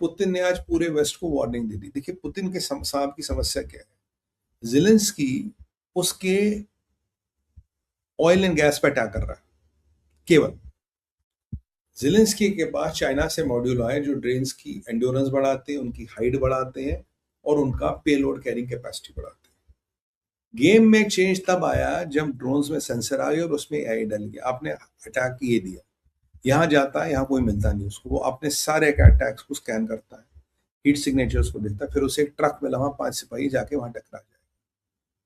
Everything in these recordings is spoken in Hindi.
पुतिन ने आज पूरे वेस्ट को वार्निंग दे दी। देखिए पुतिन के साहब की समस्या क्या है, ज़ेलेंस्की उसके ऑयल एंड गैस पे अटैक कर रहा है केवल। ज़ेलेंस्की के पास चाइना से मॉड्यूल आए जो ड्रेन्स की एंड्योरेंस बढ़ाते हैं, उनकी हाइट बढ़ाते हैं और उनका पेलोड कैरिंग कैपेसिटी बढ़ाते हैं। गेम में चेंज तब आया जब ड्रोन्स में सेंसर आए और उसमें एआई डल गया। आपने अटैक ये दिया, यहाँ जाता है, यहाँ कोई मिलता नहीं उसको, वो अपने सारे अटैक्स को स्कैन करता है, हीट सिग्नेचर्स को देखता है, फिर उसे एक ट्रक में लगा 5 सिपाही जाके वहां टकरा जाए।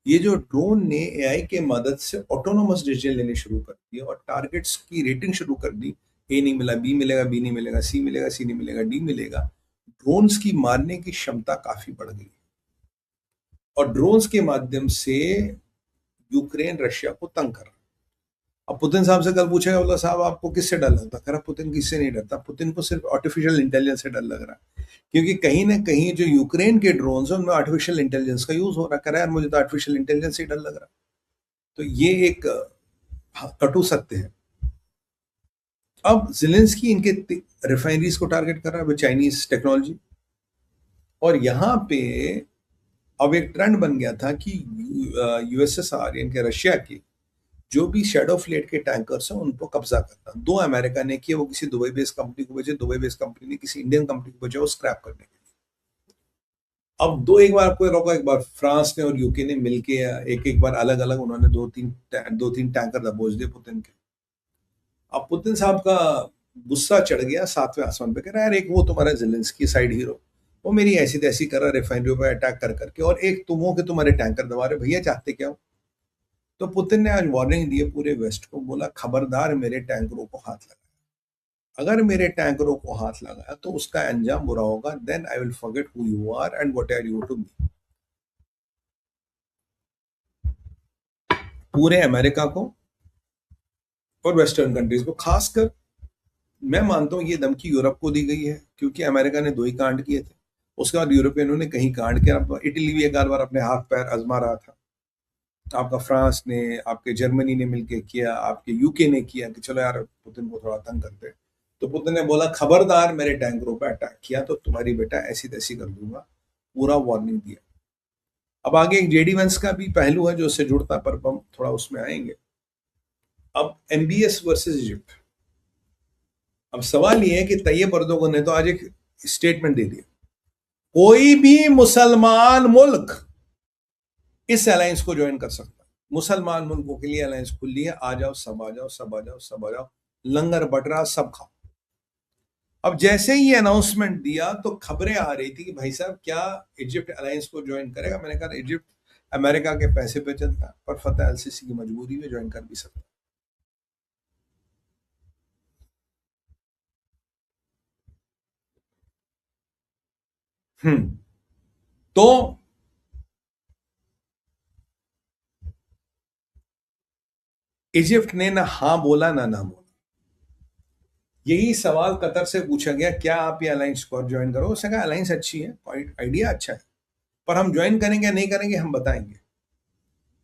ये जो ड्रोन ने एआई के मदद से ऑटोनोमस डिसीजन लेने शुरू कर दिए और टारगेट्स की रेटिंग शुरू कर दी। ए नहीं मिला, बी मिलेगा, बी नहीं मिलेगा, सी मिलेगा, सी नहीं मिलेगा, डी मिलेगा। ड्रोन्स की मारने की क्षमता काफी बढ़ गई और ड्रोन्स के माध्यम से यूक्रेन रशिया को तंग कर रहा है। अब पुतिन साहब से कल पूछेगा, बोला साहब आपको किससे डर लगता? कह रहा पुतिन किससे नहीं डरता, पुतिन को सिर्फ आर्टिफिशियल इंटेलिजेंस से डर लग रहा है, क्योंकि कहीं ना कहीं जो यूक्रेन के ड्रोन्स हैं उनमें आर्टिफिशियल इंटेलिजेंस का यूज हो रहा है। कह रहा है यार मुझे तो आर्टिफिशियल इंटेलिजेंस से ही डर लग रहा है। तो ये एक कटु सत्य है। अब ज़ेलेंस्की इनके रिफाइनरीज को टारगेट कर रहा है विद चाइनीज टेक्नोलॉजी, और यहाँ पे अब एक ट्रेंड बन गया था कि यूएसएसआर यानी कि रशिया की जो भी शैडो फ्लीट के टैंकर्स हैं उन पर कब्जा करना। 2 अमेरिका ने किए, वो किसी दुबई बेस्ड कंपनी को भेजे, दुबई बेस्ड कंपनी ने किसी इंडियन कंपनी को भेजा वो स्क्रैप करने के लिए। अब दो, एक बार आपको रोका, एक बार फ्रांस ने और यूके ने मिलके एक बार अलग अलग उन्होंने दो तीन टैंकर दबोच दिए पुतिन के। अब पुतिन साहब का गुस्सा चढ़ गया 7वें आसमान पे, कह रहा है यार एक वो तुम्हारा ज़ेलेंस्की साइड हीरो, वो मेरी ऐसी तैसी कर रहा रिफाइनरी पे अटैक कर करके, और एक तुम हो कि तुम्हारे टैंकर दबा रहे, भैया चाहते क्या हो? तो पुतिन ने आज वार्निंग दी है पूरे वेस्ट को, बोला खबरदार मेरे टैंकरों को हाथ लगा, अगर मेरे टैंकरों को हाथ लगाया तो उसका अंजाम बुरा होगा, then I will forget who you are and what are you to me. पूरे अमेरिका को और वेस्टर्न कंट्रीज को, खासकर मैं मानता हूं ये धमकी यूरोप को दी गई है, क्योंकि अमेरिका ने 2 ही कांड किए थे, उसके बाद यूरोपियनों ने कहीं कांड किया। इटली भी एक बार अपने हाथ पैर आजमा रहा था, आपका फ्रांस ने, आपके जर्मनी ने मिलकर किया, आपके यूके ने किया कि चलो यार पुतिन को थोड़ा तंग करते। तो पुतिन ने बोला खबरदार मेरे टैंकरों पर अटैक किया तो तुम्हारी बेटा ऐसी तैसी कर दूंगा, पूरा वार्निंग दिया। अब आगे एक जेडी वेंस का भी पहलू है जो उससे जुड़ता, पर हम थोड़ा उसमें आएंगे। अब एमबीएस वर्सेस इजिप्ट। अब सवाल ये है कि तैयब अर्दोगन ने तो आज एक स्टेटमेंट दे दिया, कोई भी मुसलमान मुल्क इस अलायंस को ज्वाइन कर सकता है, मुसलमान मुल्कों के लिए अलायंस खुली है, आ जाओ सब, आ जाओ सब, आ जाओ सब, आ जाओ, लंगर बट रहा सब खाओ। अब जैसे ही अनाउंसमेंट दिया तो खबरें आ रही थी कि भाई साहब क्या इजिप्ट अलायंस को ज्वाइन करेगा? मैंने कहा इजिप्ट अमेरिका के पैसे पे चलता है, पर फतेह अल सीसी की मजबूरी में ज्वाइन कर भी सकता है। तो इजिप्ट ने ना हाँ बोला ना ना बोला। यही सवाल कतर से पूछा गया, क्या आप ये अलायंस को ज्वाइन करो? उसने कहा अलायंस अच्छी है, आइडिया अच्छा है, पर हम ज्वाइन करेंगे नहीं करेंगे हम बताएंगे।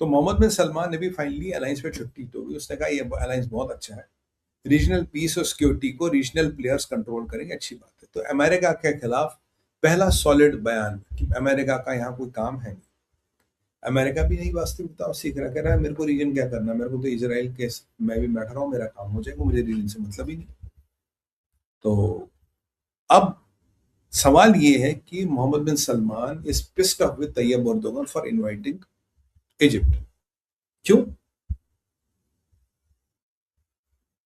तो मोहम्मद बिन सलमान ने भी फाइनली अलायंस पे छुट्टी तो भी, उसने कहा ये अलायंस बहुत अच्छा है, रीजनल पीस और सिक्योरिटी को रीजनल प्लेयर्स कंट्रोल करेंगे, अच्छी बात है। तो अमेरिका के खिलाफ पहला सॉलिड बयान कि अमेरिका का यहाँ कोई काम है नहीं। अमेरिका भी नहीं वास्तविकता और सीख रहा, कह रहा है मेरे को रीजन क्या करना, मेरे को तो इजराइल के, मैं भी बैठ रहा हूँ, मेरा काम हो जाएगा, मुझे रीजन से मतलब ही नहीं। तो अब सवाल ये है कि Mohammed bin Salman is pissed off with Tayyip Erdogan for inviting Egypt. क्यों?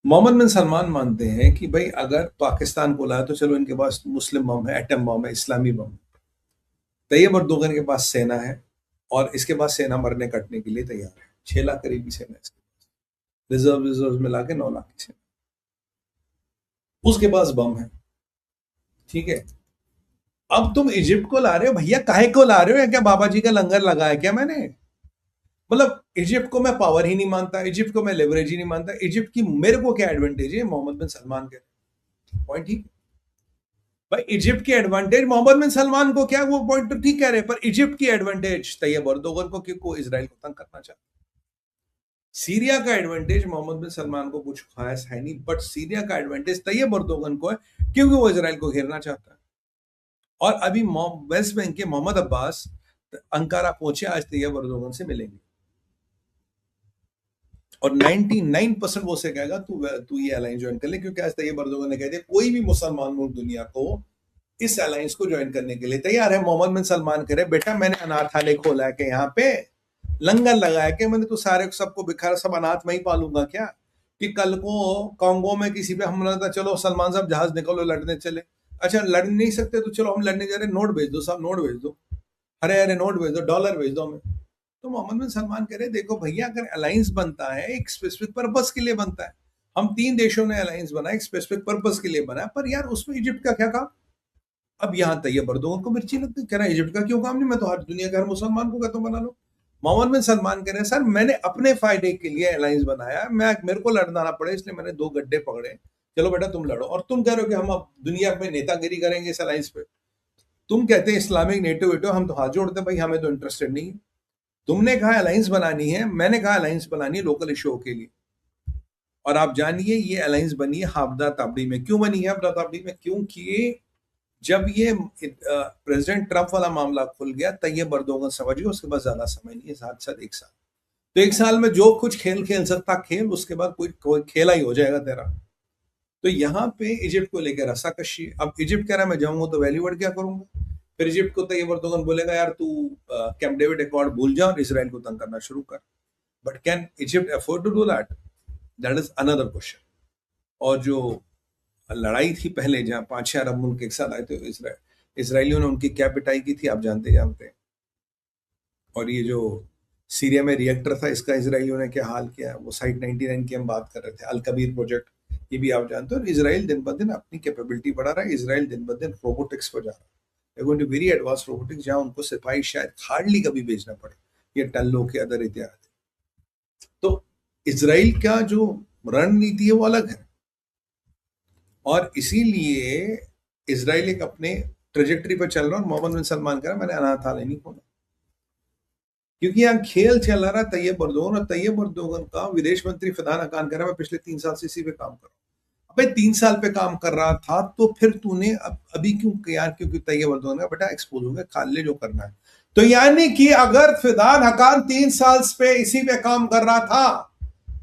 मोहम्मद बिन सलमान मानते हैं कि भाई अगर पाकिस्तान को लाया तो चलो इनके पास मुस्लिम बम है, एटम बम है, इस्लामी बम है। तैयब अर्दोगन के पास सेना है और इसके पास सेना मरने कटने के लिए तैयार है, 6 लाख करीबी सेना इसके पास, रिजर्व मिला के 9 लाख की सेना, उसके पास बम है। ठीक है, अब तुम इजिप्ट को ला रहे हो, भैया काहे को ला रहे हो? या क्या बाबा जी का लंगर लगाया क्या मैंने? मतलब इजिप्ट को मैं पावर ही नहीं मानता, इजिप्ट को मैं लेवरेज ही नहीं मानता, इजिप्ट की मेरे को क्या एडवांटेज है? मोहम्मद बिन सलमान के पॉइंट ठीक, भाई इजिप्ट की एडवांटेज मोहम्मद बिन सलमान को क्या, वो पॉइंट तो ठीक कह रहे हैं, पर इजिप्ट की एडवांटेज तैयब अर्दोगन को, क्योंकि इजराइल को तंग करना चाहता है। सीरिया का एडवांटेज मोहम्मद बिन सलमान को कुछ खास है नहीं, बट सीरिया का एडवांटेज तैयब अर्दोगन को है, क्योंकि वो इजराइल को घेरना चाहता है। और अभी वेस्ट बैंक के मोहम्मद अब्बास अंकारा पहुंचे, आज तैयब अर्दोगन से मिलेंगे और 99% वो से कहेगा तू तू ये अलायंस ज्वाइन कर ले, क्योंकि आज तैयब अर्दोगन ने कह दिया कोई भी मुसलमान मुल्क दुनिया को इस अलायंस को ज्वाइन करने के लिए तैयार है। मोहम्मद बिन सलमान करे बेटा मैंने अनाथालय खोला है कि यहाँ पे लंगर लगाया कि मैंने तो सारे सबको बिखर सब अनाथ में ही पालूंगा क्या, कि कल को कांगो में किसी पे हमला था, चलो सलमान साहब जहाज निकलो लड़ने चले, अच्छा लड़ नहीं सकते तो चलो हम लड़ने जा रहे, नोट भेज दो साहब, नोट भेज दो, अरे अरे नोट भेज दो, डॉलर भेज दो हमें। तो मोहम्मद बिन सलमान कह रहे देखो भैया अगर अलायंस बनता है एक स्पेसिफिक पर्पस के लिए बनता है, हम 3 देशों ने अलायंस बना एक स्पेसिफिक पर्पस के लिए बना, पर यार उसमें इजिप्ट का क्या काम। अब यहाँ तैयब अर्दोगन को मिर्ची लगती, कह रहा है इजिप्ट का क्यों काम नहीं, मैं तो हर दुनिया के हर मुसलमान को कहता हूँ बना लो। मोहम्मद बिन सलमान कह रहे हैं सर मैंने अपने फायदे के लिए अलायंस बनाया, मैं मेरे को लड़ना ना पड़े इसलिए मैंने 2 गड्ढे पकड़े, चलो बेटा तुम लड़ो। और तुम कह रहे हो कि हम अब दुनिया में नेतागिरी करेंगे इस अलायंस पे, तुम कहते हैं इस्लामिक नेटो वेटो, हम तो हाथ जोड़ते भाई हमें तो इंटरेस्टेड नहीं है। तुमने कहा अलायंस बनानी है, मैंने कहा अलायंस बनानी है लोकल इश्यूओं के लिए, और आप जानिए ये अलायंस बनी है हावड़ा ताबड़ी में। क्यों बनी है हावड़ा ताबड़ी में, क्योंकि जब ये प्रेसिडेंट ट्रंप वाला मामला खुल गया तैयब अर्दोगन समझ गया उसके पास ज्यादा समय नहीं है, साथ साथ 1 साल, तो 1 साल में जो कुछ खेल खेल सकता खेल, उसके बाद कोई खेला ही हो जाएगा तेरा। तो यहाँ पे इजिप्ट को लेकर रस्साकशी, अब इजिप्ट कह रहा है मैं जाऊंगा तो वैल्यू वर्ड क्या करूंगा, फिर इजिप्ट को तैयब अर्दोगन बोलेगा यार तू कैंप डेविड अकॉर्ड भूल जा और इसराइल को तंग करना शुरू कर, but can Egypt afford to do that, that is another question. और जो लड़ाई थी पहले जहां 5-6 अरब मुल्क एक साथ आए थे, इसराइलियों ने उनकी क्या पिटाई की थी आप जानते जानते हैं। और ये जो सीरिया में रिएक्टर था इसका इसराइलियों ने क्या हाल किया, वो साइट 99 की हम बात कर रहे थे, अल कबीर प्रोजेक्ट, ये भी आप जानते हो। और इसराइल दिन ब दिन अपनी कैपेबिलिटी बढ़ा रहा है, इसराइल दिन ब दिन रोबोटिक्स पर जा रहा है, going to very advance robotics, जहां उनको सिपाही शायद हार्डली कभी भेजना पड़े, ये टल्लो के अदर इत्यादि। तो इसराइल का जो रणनीति है वो अलग है, और इसीलिए इसराइल एक अपने ट्रेजेक्टरी पर चल रहा है। और मोहम्मद बिन सलमान कह रहा मैंने अनाथालय नहीं खोला, क्योंकि यहाँ खेल चल रहा है तैयब अर्दोगन, और तैयब अर्दोगन का विदेश मंत्री फदान अकान कह रहा है मैं पिछले 3 साल से इसी पे काम कर रहा हूँ। अबे 3 साल पे काम कर रहा था तो फिर तूने अभी क्यों यार, क्योंकि तैयब अर्दोगन का बेटा एक्सपोज हो गया, खा ले जो करना है। तो यानी कि अगर फदान हकान 3 साल पे इसी पे काम कर रहा था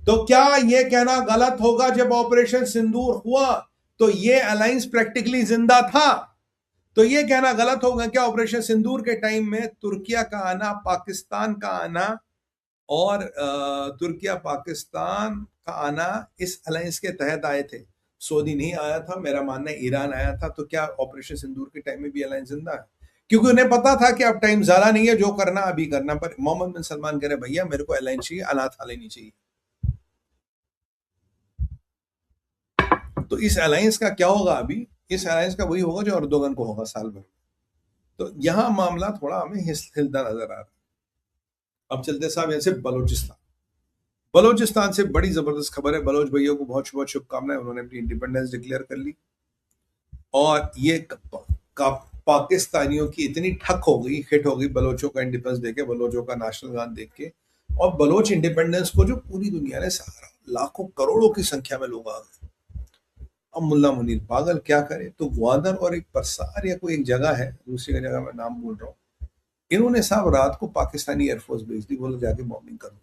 तो क्या ये कहना गलत होगा जब ऑपरेशन सिंदूर हुआ तो ये अलायंस प्रैक्टिकली जिंदा था, तो ये कहना गलत होगा क्या ऑपरेशन सिंदूर के टाइम में तुर्किया का आना, पाकिस्तान का आना और तुर्किया पाकिस्तान का आना इस अलायंस के तहत आए थे, सऊदी नहीं आया था, मेरा मानना है ईरान आया था। तो क्या ऑपरेशन सिंदूर के टाइम में भी अलायंस जिंदा है, क्योंकि उन्हें पता था कि अब टाइम ज्यादा नहीं है, जो करना अभी करना। पर मोहम्मद बिन सलमान कह रहे भैया मेरे को अलायंस चाहिए, अनाथालय नहीं चाहिए। तो इस अलायंस का क्या होगा अभी, इस अलायंस का वही होगा जो अर्दोगन को होगा साल भर। तो यहां मामला थोड़ा हमें हिलता नजर आ रहा है। अब चलते साहब यहाँ से बलोचिस्तान। बलोचिस्तान से बड़ी जबरदस्त खबर है, बलोच भैया को बहुत बहुत शुभकामनाएं, उन्होंने अपनी इंडिपेंडेंस डिक्लेयर कर ली। और ये पाकिस्तानियों की इतनी ठक हो गई, हिट हो गई बलोचों का इंडिपेंडेंस देके, बलोचों का नेशनल गान देख के, और बलोच इंडिपेंडेंस को जो पूरी दुनिया ने सहारा, लाखों करोड़ों की संख्या में लोग आ गए। अब मुल्ला मुनीर पागल क्या करे, तो ग्वादर और एक परसार या कोई एक जगह है, दूसरी जगह मैं नाम भूल रहा हूँ, इन्होंने साहब रात को पाकिस्तानी एयरफोर्स भेज दी, बोलो जाके बॉम्बिंग करो।